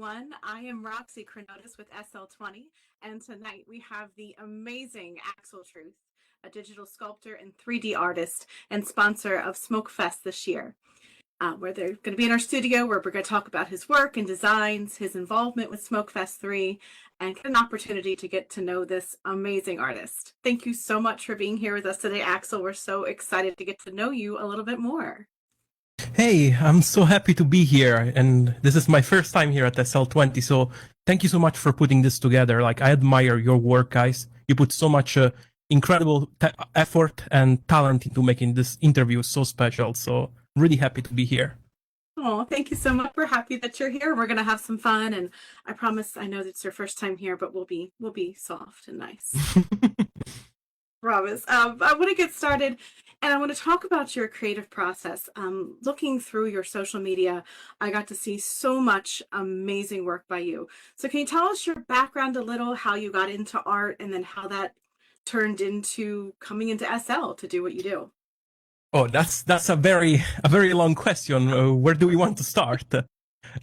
everyone. I am Roxy Chronotis with SL20, and tonight we have the amazing AXL Truth, a digital sculptor and 3D artist and sponsor of SMOKEFEST this year. Where they're going to be in our studio where we're going to talk about his work and designs, his involvement with SMOKEFEST 3, and get an opportunity to get to know this amazing artist. Thank you so much for being here with us today, Axel. We're so excited to get to know you a little bit more. Hey, I'm so happy to be here, and this is my first time here at SL20, so thank you so much for putting this together. Like, I admire your work, guys. You put so much incredible effort and talent into making this interview so special, so really happy to be here. Oh, thank you so much. We're happy that you're here. We're going to have some fun, and I promise, I know it's your first time here, but we'll be soft and nice. Promise. I want to get started, and I want to talk about your creative process. Looking through your social media, I got to see so much amazing work by you. So can you tell us your background a little, how you got into art, and then how that turned into coming into SL to do what you do? Oh, that's a very long question. Where do we want to start?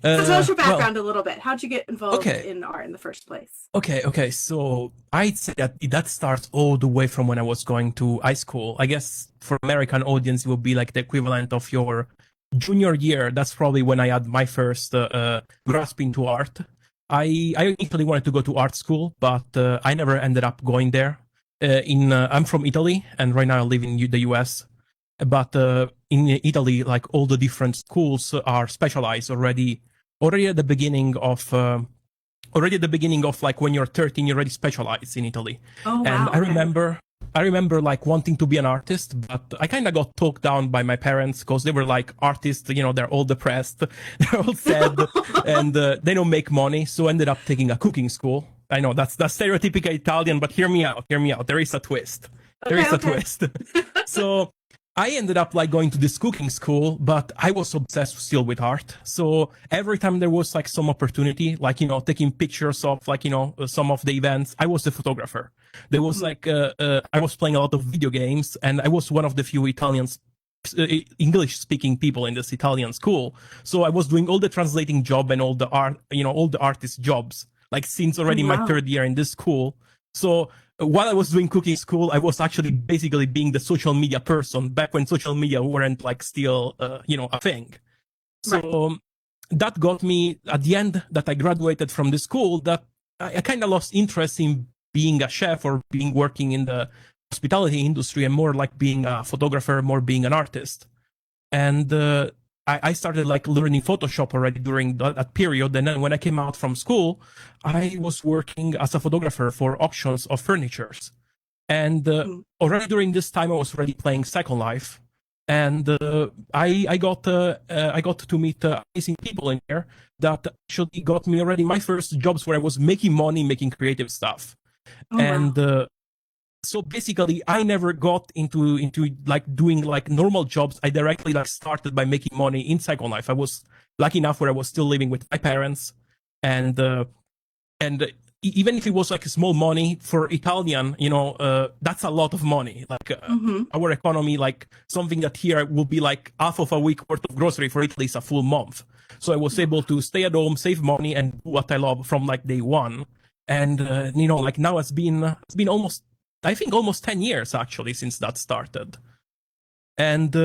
So tell us your background a little bit. How'd you get involved in art in the first place? Okay. So I'd say that starts all the way from when I was going to high school. I guess for American audience, it would be like the equivalent of your junior year. That's probably when I had my first grasp into art. I initially wanted to go to art school, but I never ended up going there. I'm from Italy, and right now I live in the US. But in Italy, like all the different schools are specialized already at the beginning of like when you're 13, you're already specialized in Italy. Oh, wow. And I remember like wanting to be an artist, but I kind of got talked down by my parents because they were like, artists, they're all depressed, they're all sad, and they don't make money. So I ended up taking a cooking school. I know that's stereotypical Italian, but hear me out. There is a twist. Twist. So I ended up like going to this cooking school, but I was obsessed still with art. So every time there was like some opportunity, like, taking pictures of like, some of the events, I was the photographer. There was like, I was playing a lot of video games, and I was one of the few English speaking people in this Italian school. So I was doing all the translating job and all the art, all the artist jobs, like since already my third year in this school. So while I was doing cooking school, I was actually basically being the social media person back when social media weren't like still, a thing. So that got me at the end that I graduated from the school that I kind of lost interest in being a chef or working in the hospitality industry, and more like being a photographer, more being an artist. And I started like learning Photoshop already during that period. And then when I came out from school, I was working as a photographer for auctions of furnitures. And already during this time, I was already playing Second Life. And I got to meet amazing people in there that actually got me already my first jobs where I was making money, making creative stuff. So basically, I never got into like doing like normal jobs. I directly like started by making money in Second Life. I was lucky enough where I was still living with my parents, and even if it was like small money for Italian, that's a lot of money. Like our economy, like something that here will be like half of a week worth of grocery for Italy is a full month. So I was able to stay at home, save money, and do what I love from like day one. And like now it's been almost, I think, almost 10 years actually since that started. And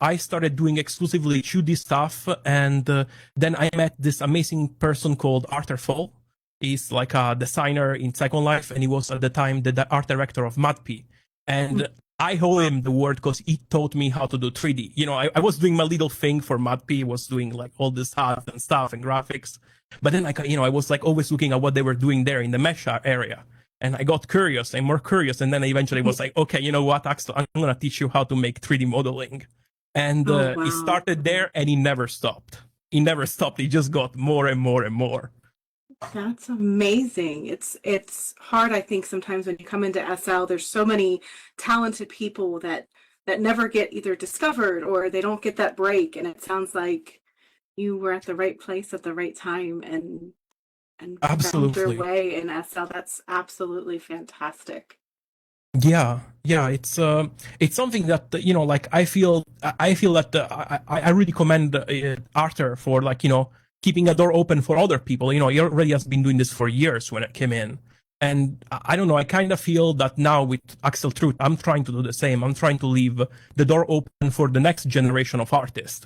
I started doing exclusively 2D stuff. And then I met this amazing person called Arthur Fall. He's like a designer in Second Life, and he was at the time the art director of MadP. And I owe him the word because he taught me how to do 3D. I was doing my little thing for MadP, was doing like all this art and stuff and graphics. But then I was like always looking at what they were doing there in the mesh area. And I got curious and more curious. And then I eventually was like, okay, you know what, Axel, I'm going to teach you how to make 3D modeling. And he started there, and he never stopped. He just got more and more and more. That's amazing. It's hard, I think, sometimes when you come into SL, there's so many talented people that never get either discovered or they don't get that break. And it sounds like you were at the right place at the right time and found your way in SL. That's absolutely fantastic. Yeah, it's something that like I feel that I really commend Arthur for like keeping a door open for other people. You know, he already has been doing this for years when I came in. And I don't know, I kind of feel that now with AXL TRUTH, I'm trying to do the same. I'm trying to leave the door open for the next generation of artists.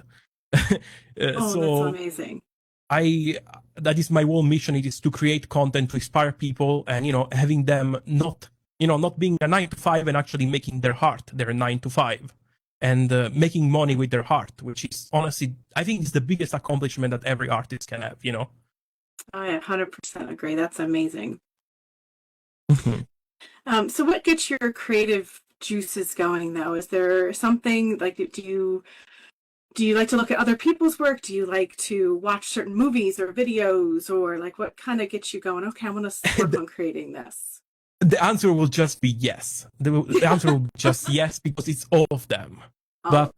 Oh, that's amazing. That is my whole mission. It is to create content to inspire people, and, you know, having them not being a 9 to 5 and actually making their heart their 9 to 5, and making money with their heart, which is honestly, I think, is the biggest accomplishment that every artist can have, you know? I 100% agree. That's amazing. So what gets your creative juices going, though? Is there something like, do you like to look at other people's work? Do you like to watch certain movies or videos, or like what kind of gets you going? Okay, I want to work on creating this. The answer will just be yes. The answer will be just yes, because it's all of them. But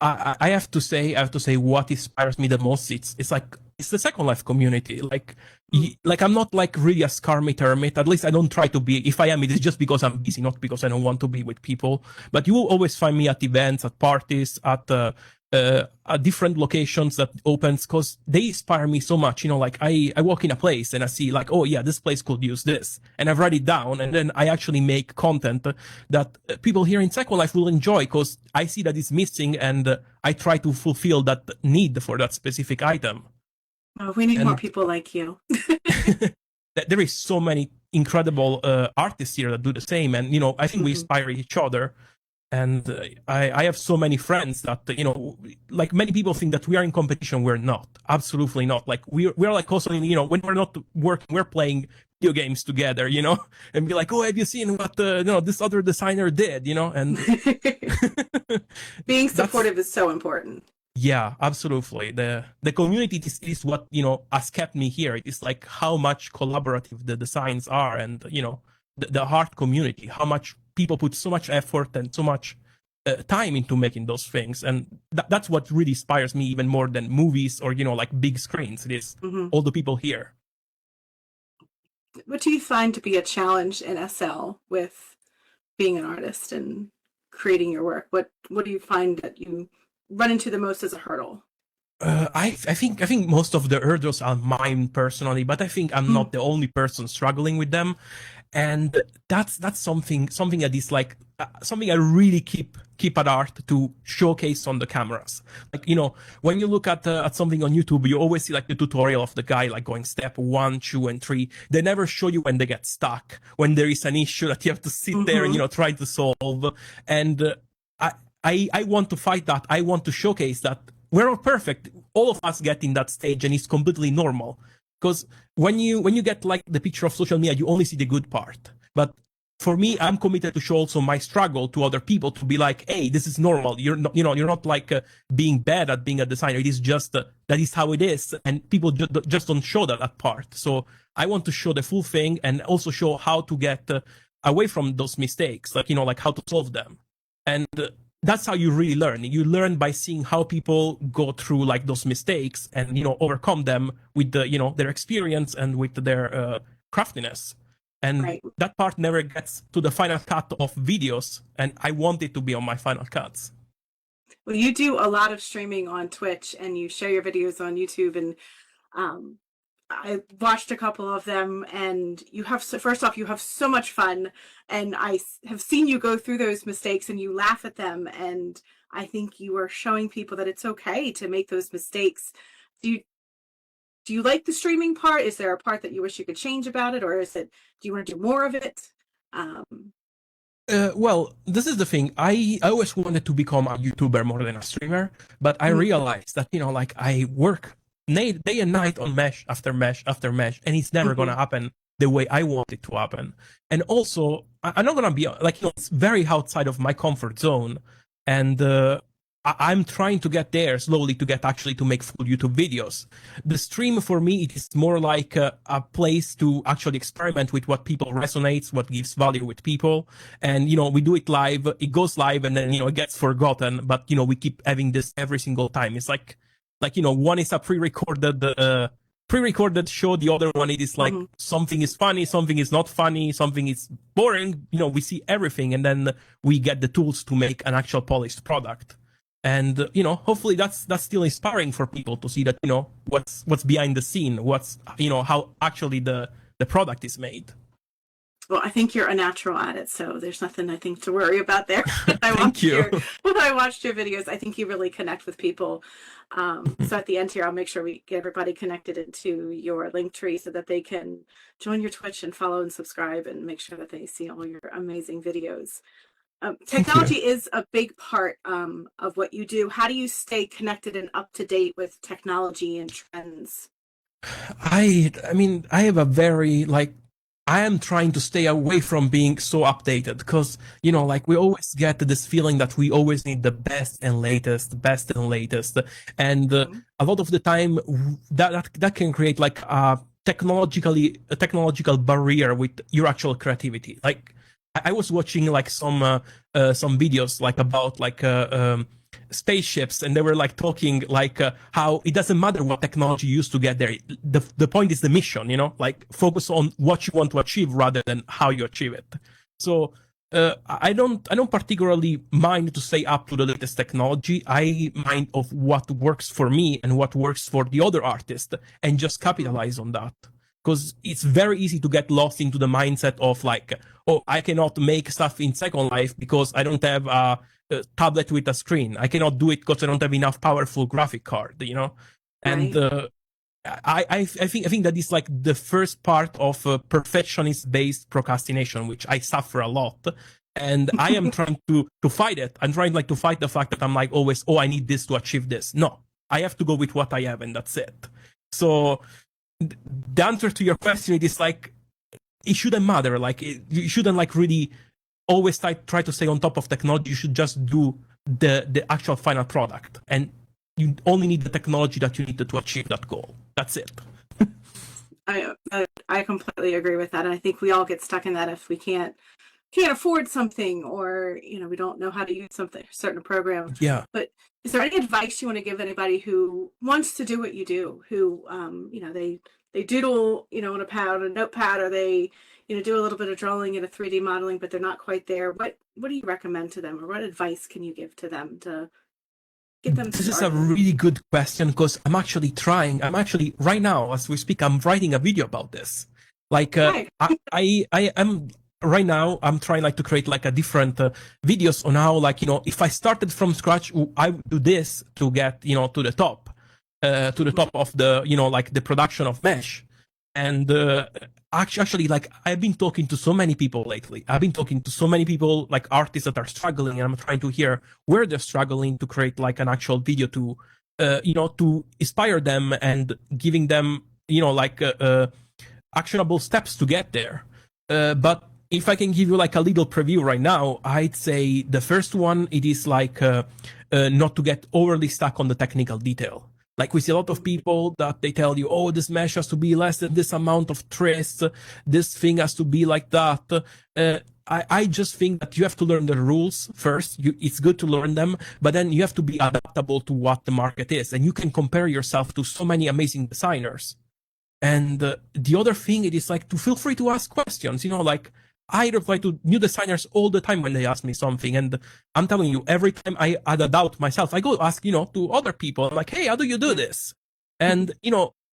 I have to say what inspires me the most. It's the Second Life community. Like I'm not like really a scarmy hermit. At least I don't try to be. If I am, it is just because I'm busy, not because I don't want to be with people. But you will always find me at events, at parties, at different locations that opens, because they inspire me so much. You know, like I walk in a place and I see like, oh yeah, this place could use this, and I've write it down, and then I actually make content that people here in Second Life will enjoy, because I see that it's missing, and I try to fulfill that need for that specific item. Oh, we need more people like you. There is so many incredible artists here that do the same, and, you know, I think we inspire each other. And I have so many friends that, you know, like many people think that we are in competition. We're not. Absolutely not. Like we're like also, you know, when we're not working, we're playing video games together, you know, and be like, oh, have you seen what this other designer did, you know? And being supportive is so important. Yeah, absolutely. The community is what, you know, has kept me here. It is like how much collaborative the designs are, and, you know, the art community, how much people put so much effort and so much time into making those things. And that's what really inspires me even more than movies or, you know, like big screens. It is all the people here. What do you find to be a challenge in SL with being an artist and creating your work? What do you find that you run into the most as a hurdle? I think most of the hurdles are mine personally, but I think I'm not the only person struggling with them. And that's something that is like something I really keep at heart to showcase on the cameras. Like, you know, when you look at something on YouTube, you always see like the tutorial of the guy like going step 1, 2, and 3. They never show you when they get stuck, when there is an issue that you have to sit there and, you know, try to solve. And I want to fight that. I want to showcase that we're not perfect. All of us get in that stage, and it's completely normal. Because when you get like the picture of social media, you only see the good part. But for me, I'm committed to show also my struggle to other people, to be like, hey, this is normal. You're not like being bad at being a designer. It is just that is how it is, and people just don't show that part. So I want to show the full thing, and also show how to get away from those mistakes, like, you know, like how to solve them. And that's how you really learn. You learn by seeing how people go through like those mistakes and, you know, overcome them with the, you know, their experience and with their craftiness. And that part never gets to the final cut of videos, and I want it to be on my final cuts. Well, you do a lot of streaming on Twitch, and you share your videos on YouTube, and I watched a couple of them, and first off, you have so much fun, and I have seen you go through those mistakes and you laugh at them, and I think you are showing people that it's okay to make those mistakes. Do you like the streaming part? Is there a part that you wish you could change about it, or do you want to do more of it? Well, this is the thing. I always wanted to become a YouTuber more than a streamer, but I realized that, you know, like I work day and night on mesh after mesh after mesh, and it's never gonna happen the way I want it to happen. And also, I'm not gonna be like, you know, it's very outside of my comfort zone, and I'm trying to get there slowly to make full YouTube videos. The stream for me, it is more like a place to actually experiment with what people resonates, what gives value with people. And, you know, we do it live, it goes live, and then, you know, it gets forgotten, but, you know, we keep having this every single time. It's like, you know, one is a pre-recorded show, the other one it is like something is funny, something is not funny, something is boring. You know, we see everything, and then we get the tools to make an actual polished product. And hopefully that's still inspiring for people to see that what's behind the scene, what's how actually the product is made. Well, I think you're a natural at it, so there's nothing I think to worry about there. Thank you. When I watched your videos, I think you really connect with people. So at the end here, I'll make sure we get everybody connected into your link tree so that they can join your Twitch and follow and subscribe and make sure that they see all your amazing videos. Technology is a big part of what you do. How do you stay connected and up to date with technology and trends? I mean, I have a very I am trying to stay away from being so updated because, we always get this feeling that we always need the best and latest, best and latest. And a lot of the time that can create like a technological barrier with your actual creativity. Like I was watching like some videos like about like spaceships, and they were like talking like how it doesn't matter what technology you use to get there. The point is the mission, like focus on what you want to achieve rather than how you achieve it. So I don't particularly mind to stay up to the latest technology. I mind of what works for me and what works for the other artist and just capitalize on that. Because it's very easy to get lost into the mindset of like, oh, I cannot make stuff in Second Life because I don't have a tablet with a screen. I cannot do it because I don't have enough powerful graphic card, And I think that is like the first part of perfectionist based procrastination, which I suffer a lot. And I am trying to fight it. I'm trying like to fight the fact that I'm like always, oh, I need this to achieve this. No, I have to go with what I have, and that's it. So the answer to your question, it is like, it shouldn't matter. Like you shouldn't like really always try to stay on top of technology. You should just do the actual final product, and you only need the technology that you need to achieve that goal. That's it. I completely agree with that. And I think we all get stuck in that if we can't afford something, or we don't know how to use something, a certain program. Yeah. But is there any advice you want to give anybody who wants to do what you do, who they doodle on a notepad, or they do a little bit of drawing and a 3D modeling, but they're not quite there? What do you recommend to them, or what advice can you give to them to get them started? This is a really good question, because I'm actually right now as we speak, I'm writing a video about this. Like I'm right now, I'm trying like to create like a different videos on how, like, if I started from scratch, I would do this to get, to the top of the, like the production of Mesh. And actually, like, I've been talking to so many people lately. I've been talking to so many people, like artists that are struggling, and I'm trying to hear where they're struggling to create like an actual video to, to inspire them and giving them, like actionable steps to get there. But if I can give you like a little preview right now, I'd say the first one, it is like not to get overly stuck on the technical detail. Like we see a lot of people that they tell you, oh, this mesh has to be less than this amount of trace, this thing has to be like that. I just think that you have to learn the rules first. It's good to learn them, but then you have to be adaptable to what the market is. And you can compare yourself to so many amazing designers. And the other thing, it is like to feel free to ask questions, like I reply to new designers all the time when they ask me something. And I'm telling you, every time I add a doubt myself, I go ask, to other people. I'm like, hey, how do you do this? And,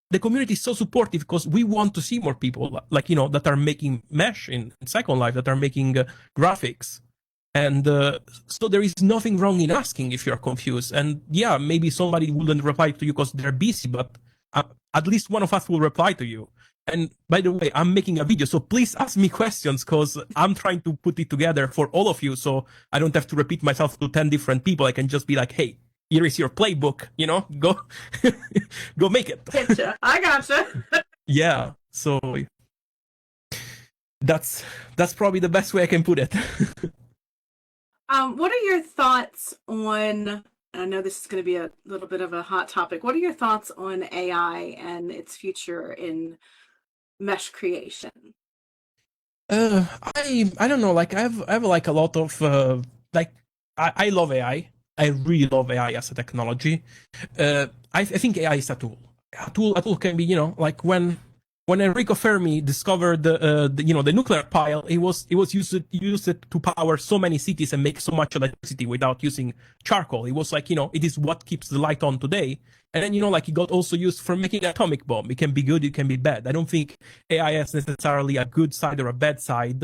the community is so supportive because we want to see more people like, that are making Mesh in Second Life, that are making graphics. And so there is nothing wrong in asking if you're confused. And yeah, maybe somebody wouldn't reply to you because they're busy, but at least one of us will reply to you. And by the way, I'm making a video, so please ask me questions because I'm trying to put it together for all of you, so I don't have to repeat myself to 10 different people. I can just be like, hey, here is your playbook, go go make it. Gotcha. I gotcha. Yeah, so that's probably the best way I can put it. What are your thoughts on, I know this is going to be a little bit of a hot topic, what are your thoughts on AI and its future in Mesh creation? I don't know, like I have like a lot of like I love AI. I really love AI as a technology. I think AI is a tool. A tool can be, like when when Enrico Fermi discovered the nuclear pile, it was used it to power so many cities and make so much electricity without using charcoal. It was like, it is what keeps the light on today. And then, like, it got also used for making an atomic bomb. It can be good, it can be bad. I don't think AI has necessarily a good side or a bad side,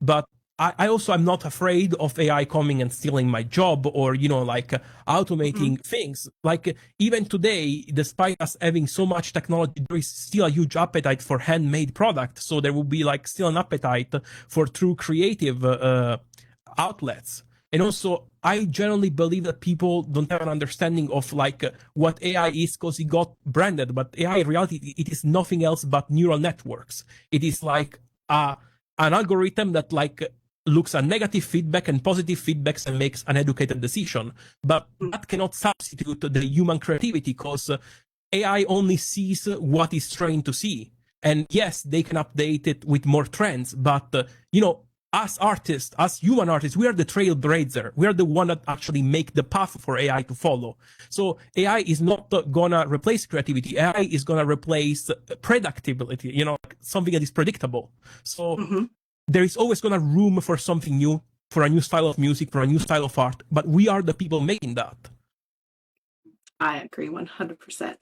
but I also am not afraid of AI coming and stealing my job or, automating things. Like, even today, despite us having so much technology, there is still a huge appetite for handmade products. So there will be like still an appetite for true creative outlets. And also, I generally believe that people don't have an understanding of like what AI is because it got branded. But AI in reality, it is nothing else but neural networks. It is like an algorithm that like looks at negative feedback and positive feedbacks and makes an educated decision. But that cannot substitute the human creativity because AI only sees what is trained to see. And yes, they can update it with more trends, but as artists, as human artists, we are the trailblazer. We are the one that actually make the path for AI to follow. So AI is not gonna replace creativity. AI is gonna replace predictability, something that is predictable. So there is always gonna room for something new, for a new style of music, for a new style of art, but we are the people making that. I agree 100%.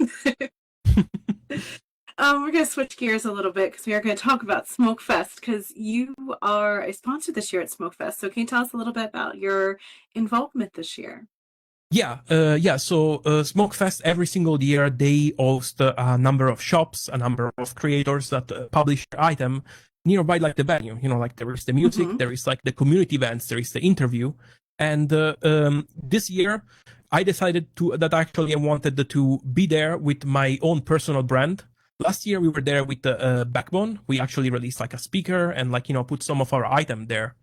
We're going to switch gears a little bit because we are going to talk about SMOKEFEST because you are a sponsor this year at SMOKEFEST. So can you tell us a little bit about your involvement this year? Yeah. So SMOKEFEST, every single year, they host a number of shops, a number of creators that publish their item nearby, like the venue. Like there is the music, there is like the community events, there is the interview. And this year, I decided that actually I wanted to be there with my own personal brand. Last year we were there with Backbone. We actually released like a speaker and like put some of our item there.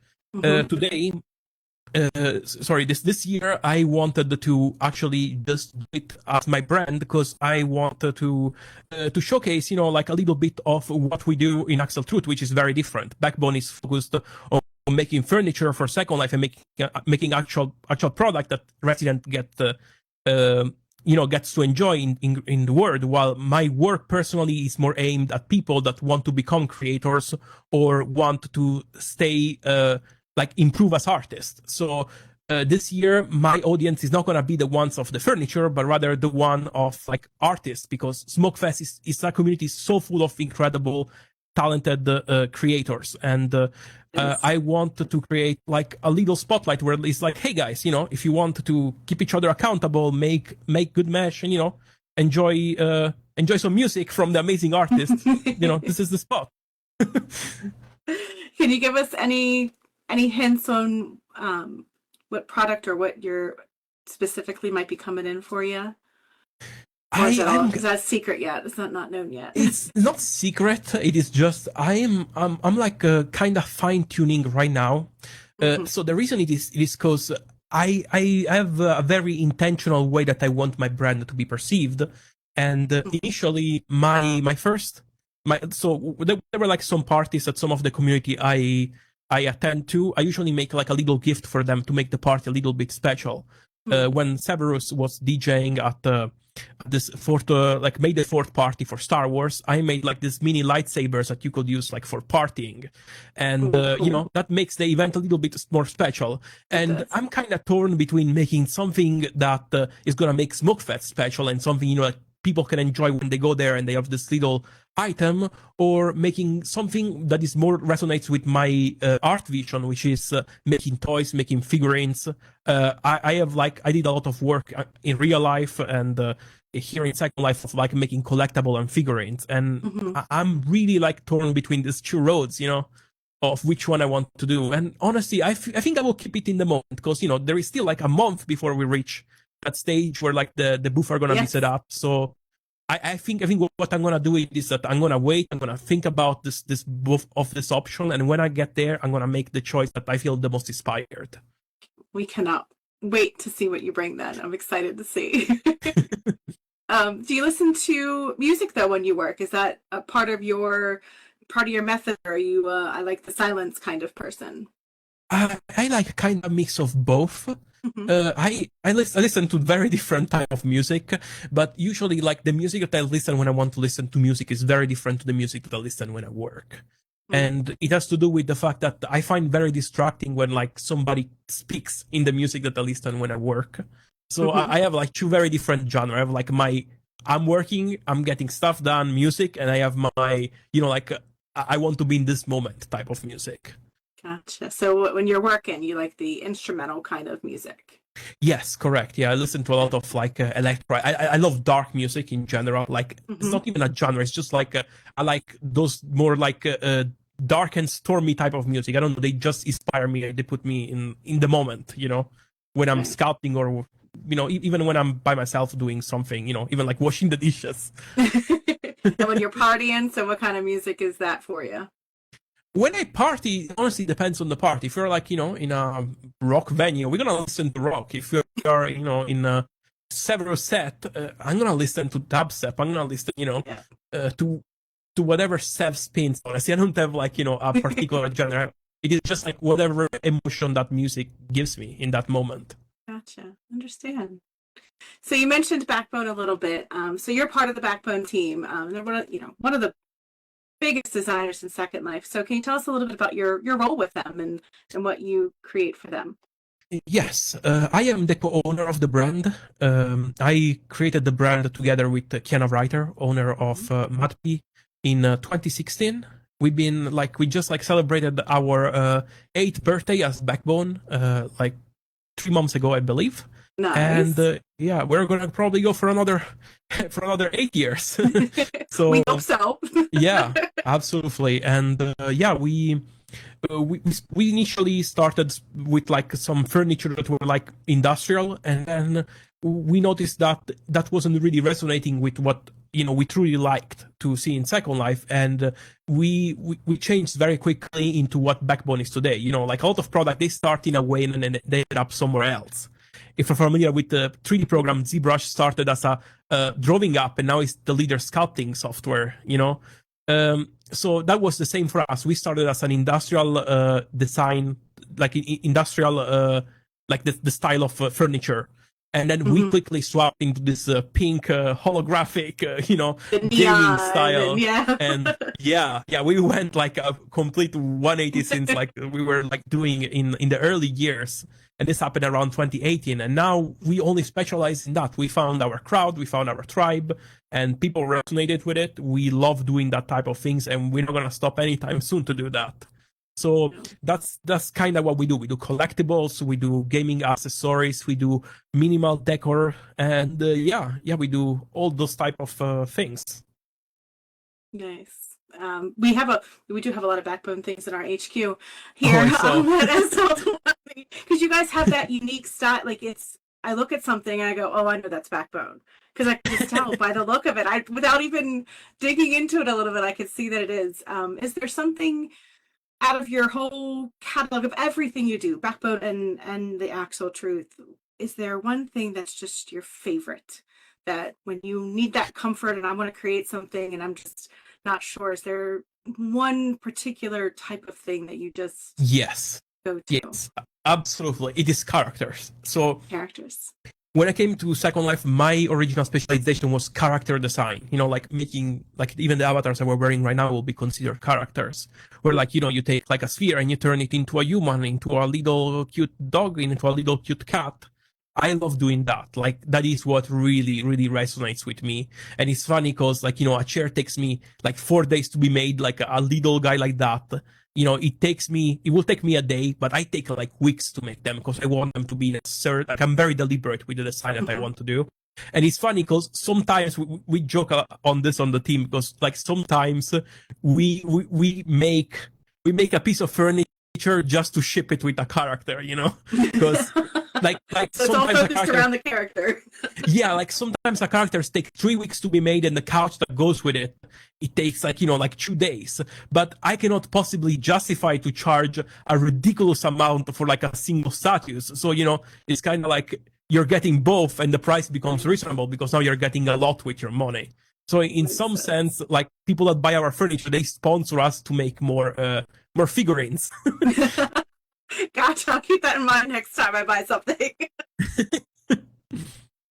This year I wanted to actually just do it as my brand because I wanted to showcase like a little bit of what we do in AXL TRUTH, which is very different. Backbone is focused on making furniture for Second Life and making actual product that resident gets to enjoy in the world, while my work personally is more aimed at people that want to become creators or want to stay improve as artists. So this year my audience is not going to be the ones of the furniture, but rather the one of like artists, because SMOKEFEST is a community so full of incredible talented creators, and I want to create like a little spotlight where it's like, hey guys, if you want to keep each other accountable, make good mesh, and enjoy some music from the amazing artists, this is the spot. Can you give us any hints on what product or what you're specifically might be coming in for you? Or is that secret yet? Is that not known yet? It's not secret. It is just I'm like kind of fine tuning right now. So the reason it is because I have a very intentional way that I want my brand to be perceived. And initially there were like some parties at some of the community I attend to. I usually make like a little gift for them to make the party a little bit special. When Severus was DJing at this May the 4th party for Star Wars, I made like this mini lightsabers that you could use like for partying, and that makes the event a little bit more special. And I'm kind of torn between making something that is gonna make SMOKEFEST special and something like people can enjoy when they go there and they have this little item, or making something that is more resonates with my art vision, which is making toys, making figurines. I did a lot of work in real life and here in Second Life of like making collectible and figurines, and I'm really like torn between these two roads, of which one I want to do. And honestly, I think I will keep it in the moment, because there is still like a month before we reach that stage where like the booth are gonna be set up. So I think what I'm gonna do is that I'm gonna wait. I'm gonna think about this both of this option, and when I get there, I'm gonna make the choice that I feel the most inspired. We cannot wait to see what you bring. Then I'm excited to see. Do you listen to music though when you work? Is that a part of your method, or are you I like the silence kind of person? I like kind of mix of both. Hmm. I listen to very different type of music, but usually like the music that I listen when I want to listen to music is very different to the music that I listen when I work. And it has to do with the fact that I find very distracting when like somebody speaks in the music that I listen when I work. So Hmm. I have like two very different genres. I have like my I'm working, I'm getting stuff done music, and I have my, like I want to be in this moment type of music. Gotcha. So when you're working, you like the instrumental kind of music. Yes, correct. Yeah, I listen to a lot of like electro. I love dark music in general. Like it's Hmm. not even a genre. It's just like I like those more like dark and stormy type of music. I don't know. They just inspire me. They put me in the moment. When I'm Right. sculpting or even when I'm by myself doing something. Even like washing the dishes. And when you're partying, so what kind of music is that for you? When I party, honestly, depends on the party. If you're like, in a rock venue, we're gonna listen to rock. If we are, in a several set, I'm gonna listen to dubstep. I'm gonna listen, Yeah. to whatever Sev spins. Honestly, I don't have like, a particular genre. It is just like whatever emotion that music gives me in that moment. Gotcha. Understand. So you mentioned Backbone a little bit. So you're part of the Backbone team. They're one of the biggest designers in Second Life. So can you tell us a little bit about your role with them and what you create for them? Yes, I am the co-owner of the brand. I created the brand together with Kiana Writer, owner Mhm. of Matpi, in 2016. We just like celebrated our eighth birthday as Backbone, like 3 months ago, I believe. And Nice. yeah, we're gonna probably go for another for another 8 years. We So hope so. yeah, absolutely. And we initially started with like some furniture that were like industrial, and then we noticed that that wasn't really resonating with what we truly liked to see in Second Life, and we changed very quickly into what Backbone is today. Like a lot of product, they start in a way and then they end up somewhere else. If you're familiar with the 3D program, ZBrush started as a drawing app, and now it's the leader sculpting software. So that was the same for us. We started as an industrial design, like industrial, like the style of furniture. And then we Mhm. quickly swapped into this pink holographic, The gaming neon and style. yeah. And yeah, we went like a complete 180 since like we were like doing in the early years. And this happened around 2018. And now we only specialize in that. We found our crowd, we found our tribe, and people resonated with it. We love doing that type of things, and we're not gonna stop anytime soon to do that. So that's kind of what we do. We do collectibles, we do gaming accessories, we do minimal decor, and yeah, we do all those type of things. Nice. We do have a lot of Backbone things in our HQ Oh, here I saw. at SL because you guys have that unique style. Like I look at something and I go, oh, I know that's Backbone because I can just tell by the look of it. I without even digging into it a little bit, I could see that it is. Is there something out of your whole catalog of everything you do, Backbone and the AXL Truth? Is there one thing that's just your favorite? That when you need that comfort and I want to create something and I'm just not sure, is there one particular type of thing that you just Yes, go to? yes, absolutely. It is characters. So Characters. when I came to Second Life, my original specialization was character design. Like making, like even the avatars that we're wearing right now will be considered characters. Where like, you take like a sphere and you turn it into a human, into a little cute dog, into a little cute cat. I love doing that. Like that is what really, really resonates with me. And it's funny because like, a chair takes me like 4 days to be made, like a little guy like that. It will take me a day, but I take like weeks to make them because I want them to be in a certain, like I'm very deliberate with the design that I Mhm. want to do. And it's funny because sometimes we joke on this on the team because like sometimes we make a piece of furniture just to ship it with a character, because like So it's all sometimes a focused character around the character. yeah, like sometimes the characters take 3 weeks to be made, and the couch that goes with it takes like like 2 days. But I cannot possibly justify to charge a ridiculous amount for like a single status. So it's kind of like you're getting both, and the price becomes reasonable because now you're getting a lot with your money. So in Makes some sense. sense, like people that buy our furniture, they sponsor us to make more figurines. Gotcha. I'll keep that in mind next time I buy something.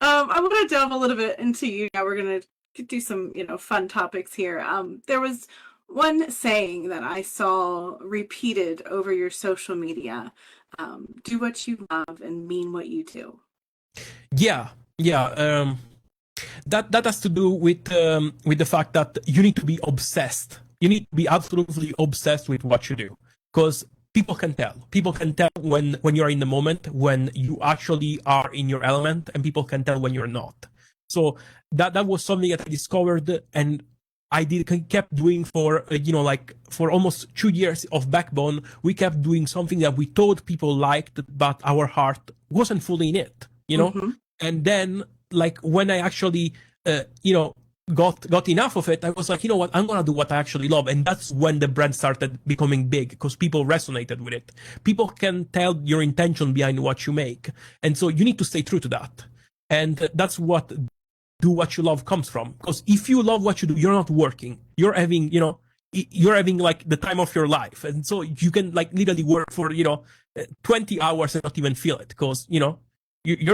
I want to delve a little bit into you. Now we're going to do some, fun topics here. There was one saying that I saw repeated over your social media. Do what you love and mean what you do. Yeah, yeah. That has to do with the fact that you need to be obsessed. You need to be absolutely obsessed with what you do, because people can tell. People can tell when you're in the moment, when you actually are in your element, and people can tell when you're not. So that was something that I discovered, and I kept doing for for almost 2 years of Backbone. We kept doing something that we thought people liked, but our heart wasn't fully in it. Mm-hmm. And then, like, when I actually got enough of it, I was like, you know what, I'm gonna do what I actually love. And that's when the brand started becoming big, because people resonated with it. People can tell your intention behind what you make, and so you need to stay true to that. And that's what do what you love comes from. Because if you love what you do, you're not working, you're having like the time of your life. And so you can like literally work for 20 hours and not even feel it, because you're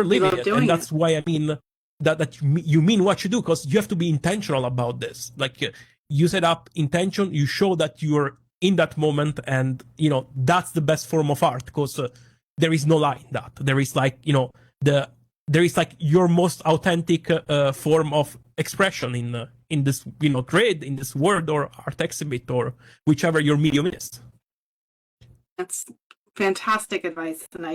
living it. And that's why I mean that you mean what you do, because you have to be intentional about this. Like, you set up intention, you show that you're in that moment, and that's the best form of art, because there is no lie in that. There is like there is like your most authentic form of expression in this grid, in this word or art exhibit, or whichever your medium is. That's fantastic advice, and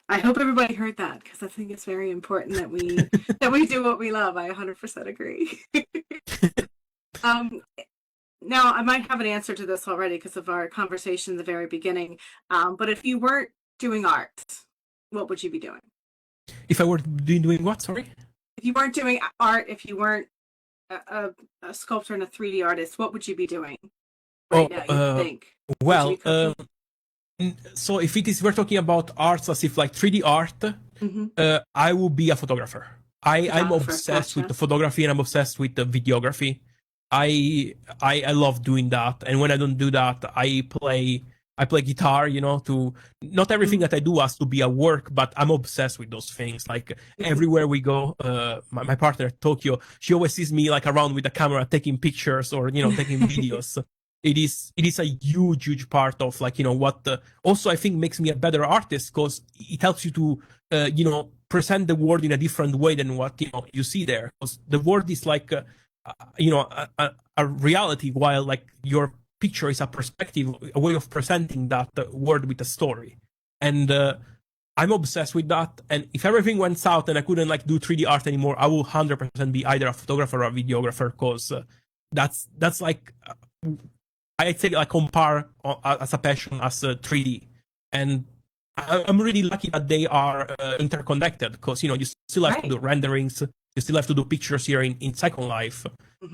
I hope everybody heard that, because I think it's very important that we do what we love. I 100% agree. Now, I might have an answer to this already because of our conversation in the very beginning. But if you weren't doing art, what would you be doing? If I were doing what? Sorry? If you weren't doing art, if you weren't a sculptor and a 3D artist, what would you be doing right now, you think? Well, so if we're talking about arts as if like 3D art, I will be a photographer. I'm obsessed with the photography, and I'm obsessed with the videography. I love doing that. And when I don't do that, I play guitar, to not everything that I do has to be a work, but I'm obsessed with those things. Like everywhere we go, my partner at Tokyo, she always sees me like around with a camera taking pictures or, taking videos. It is a huge part of like, what also I think makes me a better artist, because it helps you to, present the world in a different way than what, you see there. Because the world is like, a reality, while like your picture is a perspective, a way of presenting that word with a story. And I'm obsessed with that. And if everything went south and I couldn't like do 3D art anymore, I will 100% be either a photographer or a videographer, because that's like I'd say like compare as a passion as 3D. And I'm really lucky that they are interconnected, because you still have to do renderings, you still have to do pictures here in Second Life.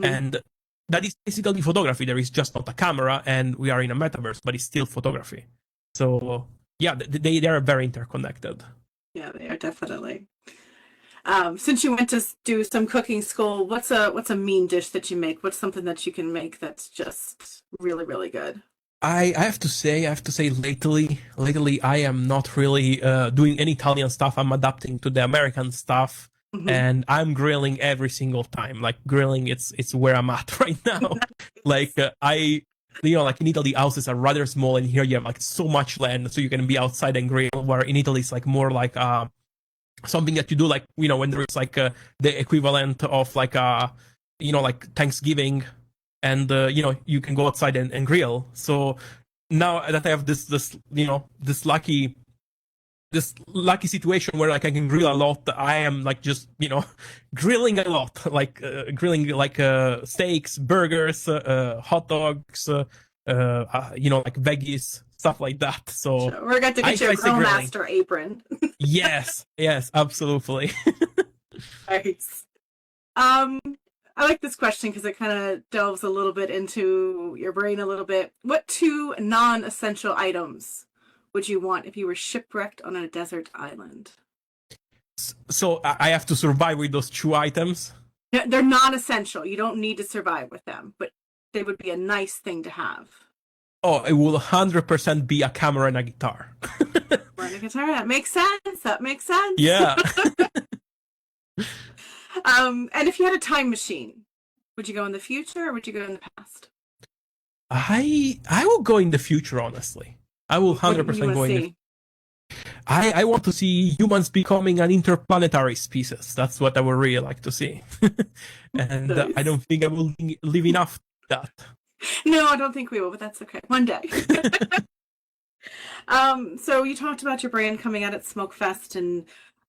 And that is basically photography. There is just not a camera, and we are in a metaverse, but it's still photography. So yeah, they are very interconnected. Yeah, they are definitely. Since you went to do some cooking school, what's a mean dish that you make? What's something that you can make that's just really, really good? I have to say lately I am not really doing any Italian stuff. I'm adapting to the American stuff. And I'm grilling every single time. Like grilling, it's where I'm at right now. Like like in Italy, houses are rather small, and here you have like so much land, so you can be outside and grill. Where in Italy, it's like more like something that you do like when there is like the equivalent of like like Thanksgiving, and you can go outside and grill. So now that I have this lucky situation where like I can grill a lot, I am like just grilling a lot, like grilling like steaks, burgers, hot dogs, like veggies, stuff like that. So sure. We're going to get you a grill master apron. yes, absolutely. Nice. I like this question because it kind of delves a little bit into your brain a little bit. What 2 non-essential items would you want if you were shipwrecked on a desert island? So I have to survive with those 2 items? They're non-essential. You don't need to survive with them, but they would be a nice thing to have. Oh, it will 100% be a camera and a guitar. Learn a guitar. That makes sense. That makes sense. Yeah. And if you had a time machine, would you go in the future or would you go in the past? I will go in the future, honestly. I will 100% go in the I want to see humans becoming an interplanetary species. That's what I would really like to see. And Nice. I don't think I will live enough that. No, I don't think we will, but that's okay. One day. So you talked about your brand coming out at SMOKEFEST, and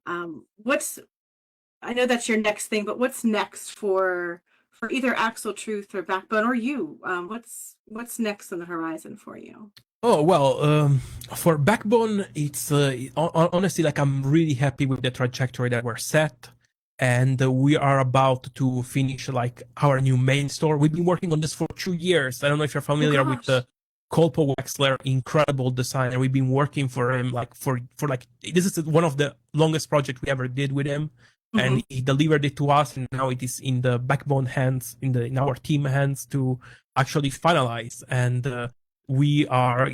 I know that's your next thing, but what's next for either AXL TRUTH or Backbone or you? What's next on the horizon for you? Oh, well, for Backbone, it's honestly, like, I'm really happy with the trajectory that we're set. And we are about to finish, like, our new main store. We've been working on this for 2 years. I don't know if you're familiar with the Kolpo Wexler, incredible designer. We've been working for him, like, for like, this is one of the longest projects we ever did with him. And he delivered it to us, and now it is in the Backbone hands, in our team hands to actually finalize. And we are,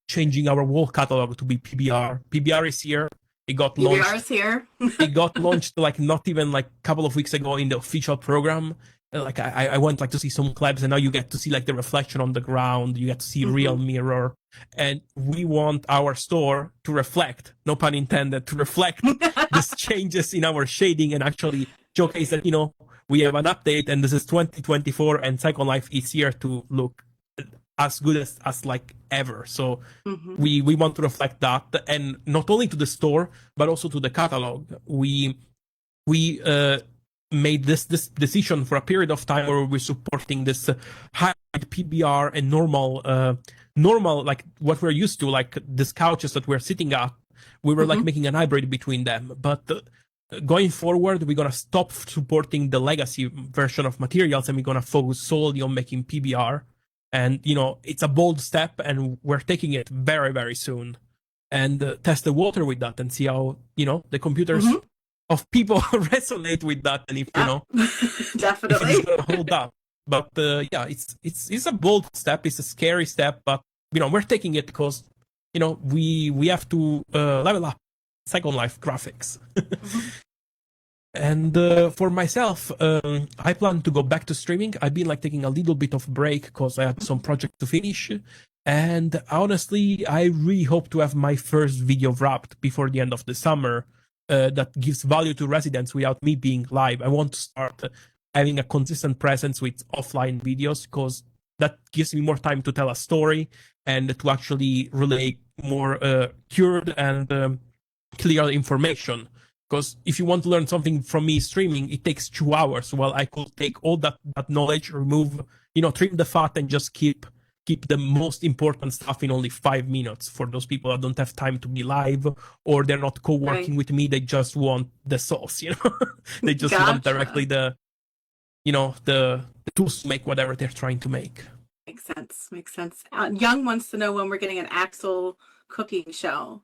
changing our wall catalog to be PBR. PBR is here. It got launched. PBR is here. It got launched like not even like a couple of weeks ago in the official program. Like I went like to see some clubs, and now you get to see like the reflection on the ground. You get to see real mirror, and we want our store to reflect, no pun intended, to reflect these changes in our shading and actually showcase that we have an update, and this is 2024, and Second Life is here to look as good as like ever. So we want to reflect that, and not only to the store but also to the catalog. We made this decision for a period of time where we're supporting this high PBR and normal like what we're used to, like these couches that we're sitting at. We were like making an hybrid between them, but going forward, we're gonna stop supporting the legacy version of materials, and we're gonna focus solely on making PBR. And it's a bold step, and we're taking it very, very soon, and test the water with that and see how the computers of people resonate with that, and if definitely if it's gonna hold up. But yeah, it's a bold step. It's a scary step, but we're taking it because we have to level up Second Life graphics. And for myself, I plan to go back to streaming. I've been like taking a little bit of break because I had some project to finish. And honestly, I really hope to have my first video wrapped before the end of the summer that gives value to residents without me being live. I want to start having a consistent presence with offline videos because that gives me more time to tell a story and to actually relay more cured and clear information. Because if you want to learn something from me streaming, it takes 2 hours. Well, I could take all that knowledge, remove, trim the fat, and just keep the most important stuff in only 5 minutes for those people that don't have time to be live, or they're not co-working with me. They just want the sauce, They just want directly the tools to make whatever they're trying to make. Makes sense. Young wants to know when we're getting an AXL cooking show.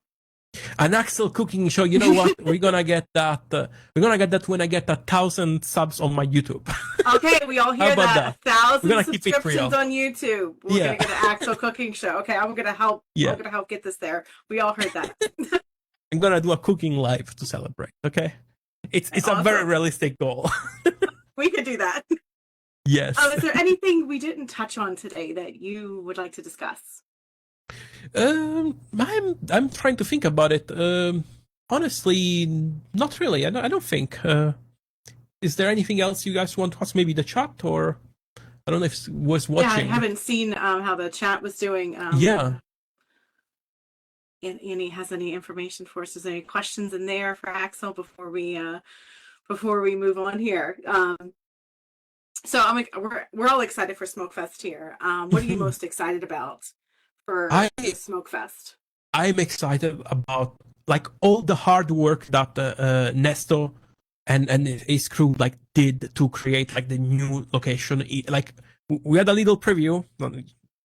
An AXL cooking show. You know what? We're gonna get that. We're gonna get that when I get 1,000 subs on my YouTube. Okay, we all hear that. 1,000 subscriptions on YouTube. We're gonna get an AXL cooking show. Okay, I'm gonna help. Yeah. I'm gonna help get this there. We all heard that. I'm gonna do a cooking live to celebrate. Okay, it's awesome. A very realistic goal. We could do that. Yes. Is there anything we didn't touch on today that you would like to discuss? I'm trying to think about it. Honestly, not really. I don't think. Is there anything else you guys want to ask? Maybe the chat, or I don't know if it was watching. Yeah, I haven't seen how the chat was doing. Yeah. Annie has any information for us? Is there any questions in there for AXL before we move on here? So we're all excited for SMOKEFEST here. What are you most excited about for SMOKEFEST? I'm excited about like all the hard work that Nesto and his crew like did to create like the new location. Like we had a little preview.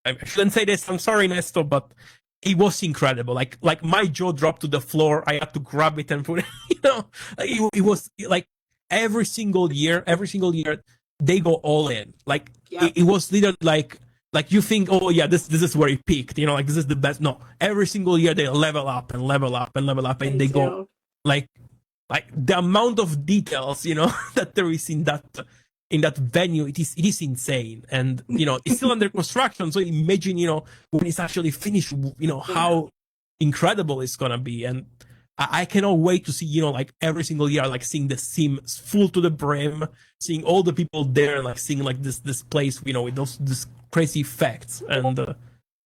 I shouldn't say this. I'm sorry, Nesto, but it was incredible. Like my jaw dropped to the floor. I had to grab it and put it. It was like every single year they go all in. Like it was literally like like you think, oh yeah, this is where it peaked, you know, like this is the best. No, every single year they level up and level up and level up, and they go like the amount of details, you know, that there is in that venue, it is insane. And you know, it's still under construction, so imagine, you know, when it's actually finished, you know, how incredible it's gonna be. And I cannot wait to see, you know, like every single year, like seeing the sim full to the brim, seeing all the people there, and like seeing like this place, you know, with these crazy effects. And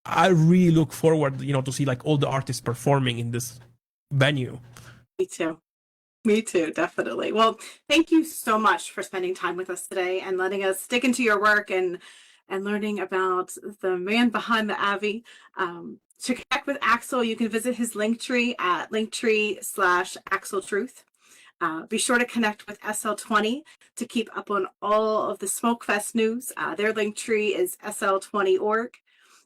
I really look forward, you know, to see like all the artists performing in this venue. Me too. Me too, definitely. Well, thank you so much for spending time with us today and letting us dig into your work and learning about the man behind the Avi. To connect with Axel, you can visit his Linktree at Linktree/AXL TRUTH. Be sure to connect with SL20 to keep up on all of the SMOKEFEST news. Their Linktree is SL20.org.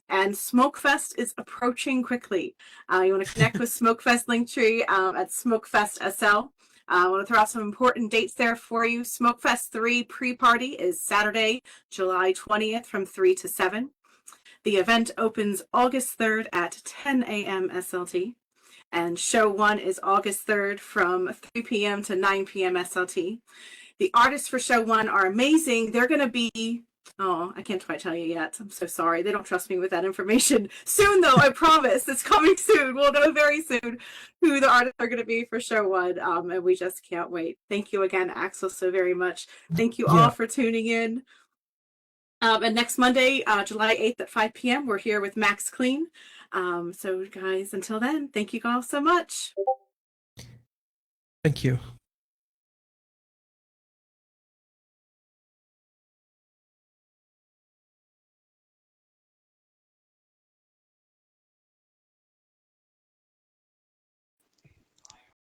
And SMOKEFEST is approaching quickly. You want to connect with SMOKEFEST Linktree at SMOKEFEST SL. I want to throw out some important dates there for you. SMOKEFEST 3 pre-party is Saturday, July 20th from 3 to 7. The event opens August 3rd at 10 a.m. SLT. And show 1 is August 3rd from 3 p.m. to 9 p.m. SLT. The artists for show 1 are amazing. They're going to be, oh, I can't quite tell you yet. I'm so sorry. They don't trust me with that information. Soon, though, I promise. It's coming soon. We'll know very soon who the artists are going to be for show 1. And we just can't wait. Thank you again, Axel, so very much. Thank you all for tuning in. And next Monday, July 8th at 5 p.m., we're here with Max Clean. So, guys, until then, thank you all so much. Thank you.